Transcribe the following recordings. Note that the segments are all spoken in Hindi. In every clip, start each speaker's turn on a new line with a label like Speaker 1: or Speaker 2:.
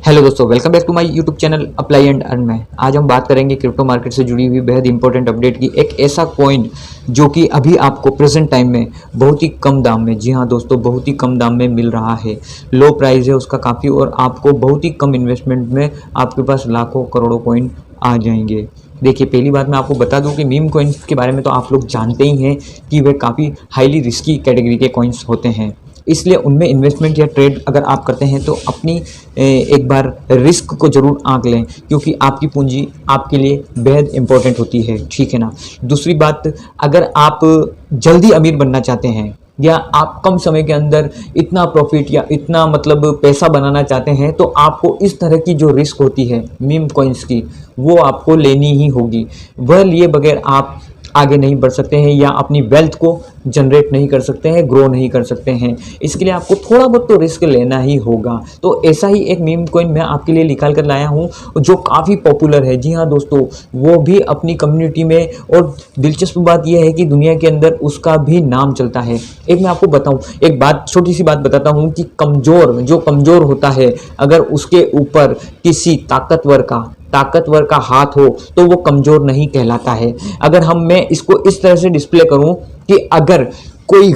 Speaker 1: हेलो दोस्तों, welcome back to my YouTube channel apply and earn में। आज हम बात करेंगे क्रिप्टो मार्केट से जुड़ी हुई बेहद इंपॉर्टेंट अपडेट की। एक ऐसा कॉइन जो कि अभी आपको प्रेजेंट टाइम में बहुत ही कम दाम में, जी हाँ दोस्तों, बहुत ही कम दाम में मिल रहा है। लो प्राइस है उसका काफ़ी, और आपको बहुत ही कम इन्वेस्टमेंट में आपके पास लाखों करोड़ों कॉइन आ जाएंगे। देखिए, पहली बात मैं आपको बता दूं कि मीम कॉइन्स के बारे में तो आप लोग जानते ही हैं कि वे काफ़ी हाईली रिस्की कैटेगरी के कॉइन्स होते हैं, इसलिए उनमें इन्वेस्टमेंट या ट्रेड अगर आप करते हैं तो अपनी एक बार रिस्क को ज़रूर आंक लें, क्योंकि आपकी पूंजी आपके लिए बेहद इंपॉर्टेंट होती है, ठीक है ना। दूसरी बात, अगर आप जल्दी अमीर बनना चाहते हैं या आप कम समय के अंदर इतना प्रॉफिट या इतना पैसा बनाना चाहते हैं, तो आपको इस तरह की जो रिस्क होती है मीम कॉइन्स की, वो आपको लेनी ही होगी। वह लिए बगैर आप आगे नहीं बढ़ सकते हैं या अपनी वेल्थ को जनरेट नहीं कर सकते हैं, ग्रो नहीं कर सकते हैं। इसके लिए आपको थोड़ा बहुत तो रिस्क लेना ही होगा। तो ऐसा ही एक मीम कॉइन मैं आपके लिए निकाल कर लाया हूँ जो काफ़ी पॉपुलर है। जी हाँ दोस्तों, वो भी अपनी कम्युनिटी में, और दिलचस्प बात यह है कि दुनिया के अंदर उसका भी नाम चलता है। एक मैं आपको बताऊँ, एक बात, छोटी सी बात बताता हूँ कि जो कमज़ोर होता है, अगर उसके ऊपर किसी ताकतवर का हाथ हो तो वो कमज़ोर नहीं कहलाता है। अगर मैं इसको इस तरह से डिस्प्ले करूं कि अगर कोई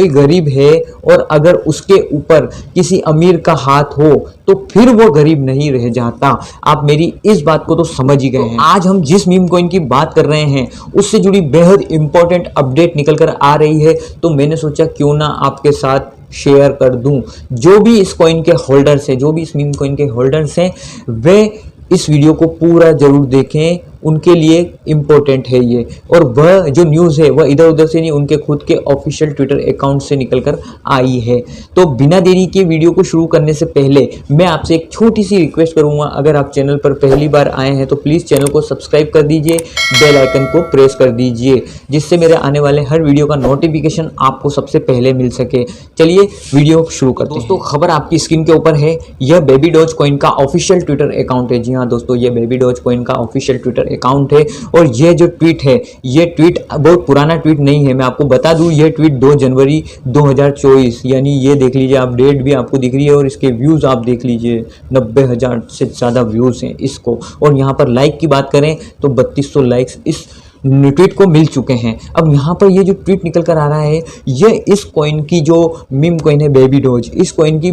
Speaker 1: गरीब है और अगर उसके ऊपर किसी अमीर का हाथ हो तो फिर वो गरीब नहीं रह जाता। आप मेरी इस बात को तो समझ ही गए हैं। आज हम जिस मीम कॉइन की बात कर रहे हैं उससे जुड़ी बेहद इंपॉर्टेंट अपडेट निकल कर आ रही है, तो मैंने सोचा क्यों ना आपके साथ शेयर कर दूं। जो भी इस कॉइन के होल्डर्स हैं, जो भी इस मीम कॉइन के होल्डर्स हैं, वे इस वीडियो को पूरा जरूर देखें, उनके लिए इम्पोर्टेंट है ये। और वह जो न्यूज़ है वह इधर उधर से नहीं, उनके खुद के ऑफिशियल ट्विटर अकाउंट से निकल कर आई है। तो बिना देरी के वीडियो को शुरू करने से पहले मैं आपसे एक छोटी सी रिक्वेस्ट करूंगा, अगर आप चैनल पर पहली बार आए हैं तो प्लीज़ चैनल को सब्सक्राइब कर दीजिए, बेल आइकन को प्रेस कर दीजिए, जिससे मेरे आने वाले हर वीडियो का नोटिफिकेशन आपको सबसे पहले मिल सके। चलिए वीडियो शुरू करते हैं। दोस्तों, खबर आपकी स्क्रीन के ऊपर है। यह बेबी डॉज कॉइन का ऑफिशियल ट्विटर अकाउंट है। जी हाँ दोस्तों, ये बेबी डॉज कॉइन का ऑफिशियल ट्विटर अकाउंट है। और ये जो ट्वीट है, ये ट्वीट बहुत पुराना ट्वीट नहीं है। मैं आपको बता दूं, ये ट्वीट 2 जनवरी 2024, यानी ये देख लीजिए आप, डेट भी आपको दिख रही है और इसके व्यूज़ आप देख लीजिए, 90,000 से ज़्यादा व्यूज़ हैं इसको। और यहाँ पर लाइक की बात करें तो 3200 लाइक्स इस ट्वीट को मिल चुके हैं। अब यहाँ पर ये जो ट्वीट निकल कर आ रहा है, ये इस कॉइन की जो मीम कॉइन है बेबी डॉज, इस कॉइन की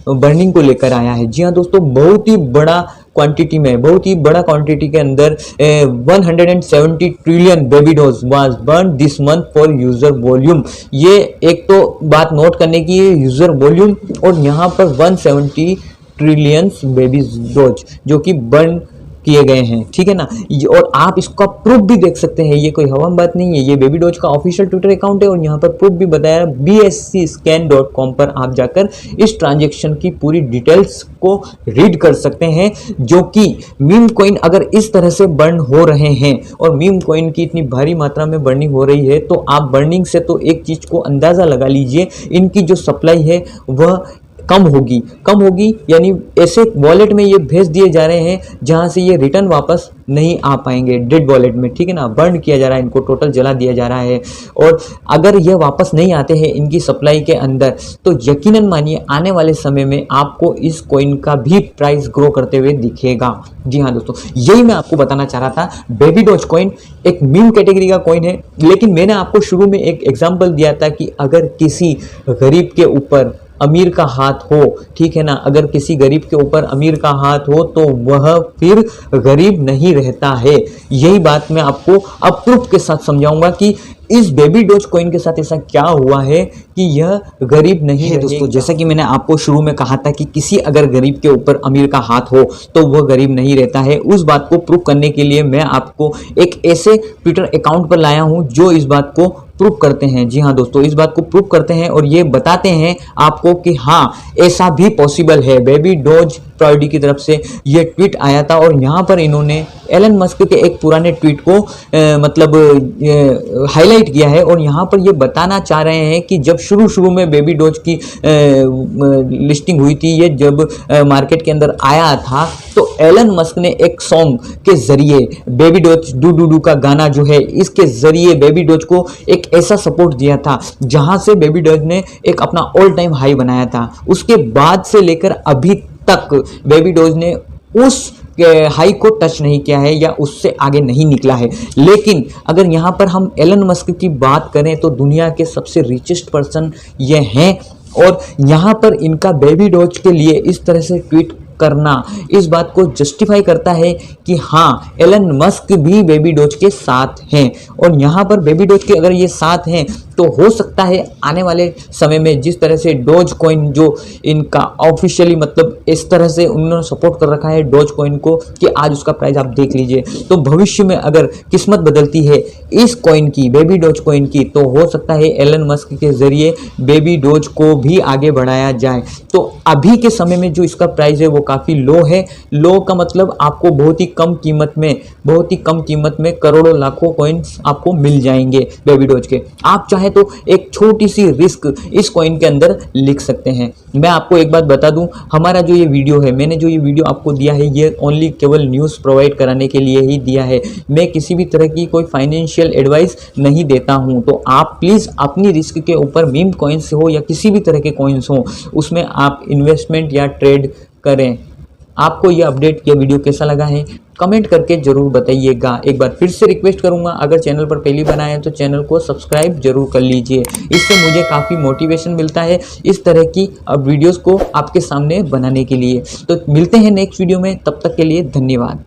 Speaker 1: बर्निंग को लेकर आया है। जी हाँ दोस्तों, बहुत ही बड़ा क्वांटिटी के अंदर 170 trillion Baby Doge was burn this month for user volume. ये एक तो बात नोट करने की है, यूजर वॉल्यूम, और यहाँ पर 170 ट्रिलियन बेबी डॉज जो कि बर्न किए गए हैं, ठीक है ना। और आप इसका प्रूफ भी देख सकते हैं, ये कोई हवाम बात नहीं है। ये बेबी डॉज का ऑफिशियल ट्विटर अकाउंट है और यहाँ पर प्रूफ भी बताया। bscscan.com पर आप जाकर इस ट्रांजैक्शन की पूरी डिटेल्स को रीड कर सकते हैं, जो कि मीम कॉइन अगर इस तरह से बर्न हो रहे हैं और मीम कॉइन की इतनी भारी मात्रा में बर्निंग हो रही है, तो आप बर्निंग से तो एक चीज को अंदाजा लगा लीजिए, इनकी जो सप्लाई है वह कम होगी, यानी ऐसे वॉलेट में ये भेज दिए जा रहे हैं जहां से ये रिटर्न वापस नहीं आ पाएंगे, डेड वॉलेट में, ठीक है ना। बर्न किया जा रहा है, इनको टोटल जला दिया जा रहा है। और अगर ये वापस नहीं आते हैं इनकी सप्लाई के अंदर, तो यकीनन मानिए आने वाले समय में आपको इस कॉइन का भी प्राइस ग्रो करते हुए दिखेगा। जी हाँ दोस्तों, यही मैं आपको बताना चाह रहा था। बेबी डॉज कॉइन एक मीम कैटेगरी का कॉइन है, लेकिन मैंने आपको शुरू में एक एग्जाम्पल दिया था कि अगर किसी गरीब के ऊपर अमीर का हाथ हो, ठीक है ना, अगर किसी गरीब के ऊपर अमीर का हाथ हो तो वह फिर गरीब नहीं रहता है। यही बात मैं आपको अब प्रूफ के साथ समझाऊंगा कि इस बेबी डॉज कॉइन के साथ ऐसा क्या हुआ है कि यह गरीब नहीं है। दोस्तों, जैसा कि मैंने आपको शुरू में कहा था कि किसी अगर गरीब के ऊपर अमीर का हाथ हो तो वह गरीब नहीं रहता है, उस बात को प्रूफ करने के लिए मैं आपको एक ऐसे ट्विटर अकाउंट पर लाया हूं जो इस बात को प्रूफ करते हैं। जी हाँ दोस्तों, इस बात को प्रूफ करते हैं और ये बताते हैं आपको कि हाँ, ऐसा भी पॉसिबल है। बेबी डॉज प्रायोरिटी की तरफ से ये ट्वीट आया था और यहाँ पर इन्होंने एलन मस्क के एक पुराने ट्वीट को हाईलाइट किया है और यहाँ पर ये बताना चाह रहे हैं कि जब शुरू में बेबी डॉज की लिस्टिंग हुई थी, ये जब मार्केट के अंदर आया था, तो एलन मस्क ने एक सॉन्ग के जरिए Baby Doge doo doo doo का गाना जो है, इसके जरिए बेबी डॉज को एक ऐसा सपोर्ट दिया था जहां से बेबी डॉज ने एक अपना ऑल टाइम हाई बनाया था। उसके बाद से लेकर अभी तक बेबी डोज ने उस हाई को टच नहीं किया है या उससे आगे नहीं निकला है। लेकिन अगर यहाँ पर हम एलन मस्क की बात करें तो दुनिया के सबसे रिचेस्ट पर्सन ये हैं, और यहाँ पर इनका बेबी डोज के लिए इस तरह से ट्वीट करना इस बात को जस्टिफाई करता है कि हाँ, एलन मस्क भी बेबी डोज के साथ हैं। और यहाँ पर बेबी डोज के अगर ये साथ हैं तो हो सकता है आने वाले समय में जिस तरह से डोज कॉइन जो इनका ऑफिशियली मतलब इस तरह से उन्होंने सपोर्ट कर रखा है डोज कॉइन को कि आज उसका प्राइस आप देख लीजिए, तो भविष्य में अगर किस्मत बदलती है इस कॉइन की, बेबी डोज कॉइन की, तो हो सकता है एलन मस्क के जरिए बेबी डोज को भी आगे बढ़ाया जाए। तो अभी के समय में जो इसका प्राइस है वो काफ़ी लो है। लो का मतलब आपको बहुत ही कम कीमत में करोड़ों लाखों कॉइन्स आपको मिल जाएंगे बेबी डोज के। आप चाहे तो एक छोटी सी रिस्क इस कॉइन के अंदर लिख सकते हैं। मैं आपको एक बात बता दूं, हमारा जो ये वीडियो है, मैंने जो ये वीडियो आपको दिया है ये ओनली केवल न्यूज़ प्रोवाइड कराने के लिए ही दिया है। मैं किसी भी तरह की कोई फाइनेंशियल एडवाइस नहीं देता हूं। तो आप प्लीज़ अपनी रिस्क के ऊपर मीम कॉइन्स हो या किसी भी तरह के कॉइन्स हो उसमें आप इन्वेस्टमेंट या ट्रेड करें। आपको ये अपडेट या वीडियो कैसा लगा है कमेंट करके ज़रूर बताइएगा। एक बार फिर से रिक्वेस्ट करूंगा, अगर चैनल पर पहली बार आए हैं तो चैनल को सब्सक्राइब जरूर कर लीजिए। इससे मुझे काफ़ी मोटिवेशन मिलता है इस तरह की वीडियोस को आपके सामने बनाने के लिए। तो मिलते हैं नेक्स्ट वीडियो में, तब तक के लिए धन्यवाद।